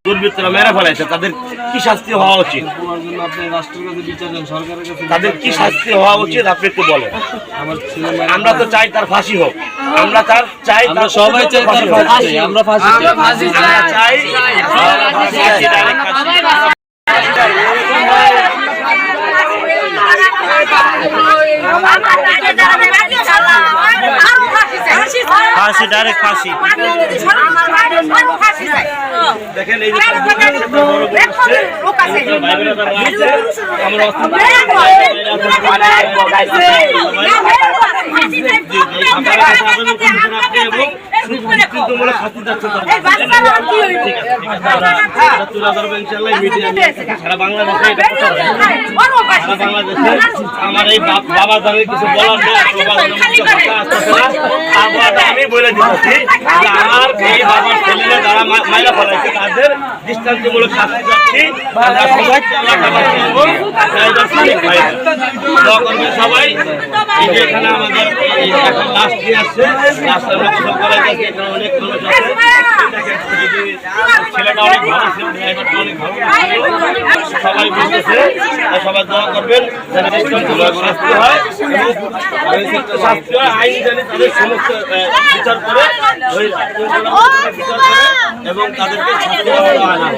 দুর্বৃত্তরা মেরে ফেলাইছে, তাদের কি শাস্তি হওয়া উচিত? তাদের কি শাস্তি হওয়া উচিত আপনি একটু বলেন। আমরা তো চাই তার ফাঁসি হোক, আমরা তার চাই, আমরা সবাই চাই তার ফাঁসি, আমরা ফাঁসি চাই। ফাঁসি, ডাইরেক্ট ফাঁসি। দেখেন এই সারা বাংলাদেশে আমার এই বাবা দাঁড়িয়ে কিছু বলার আমি বলে দিচ্ছি, আমার এই বাবার ছেলেরা যারা মাইরা ফেলাইছে তাদের দৃষ্টান্তমূলক শাস্তি যাচ্ছি। সবাই এই যে এখানে আমাদের এখন লাস্ট দিয়ে আসছে, লাস্ট আমরা কিছু করাই যাচ্ছি। এখানে অনেক মানুষ আছে, ছেলেটা অনেক ভালো ছিল, ড্রাইভারটা অনেক ভালো, সবাই বলতেছে। সবাই দোয়া করবেন যেন দৃষ্টান্তমূলক শাস্তি হয়, শাস্তি হয়, আইন জানি তাদের সমস্ত বিচার করে এবং তাদেরকে শাস্তি দেওয়া হয় না।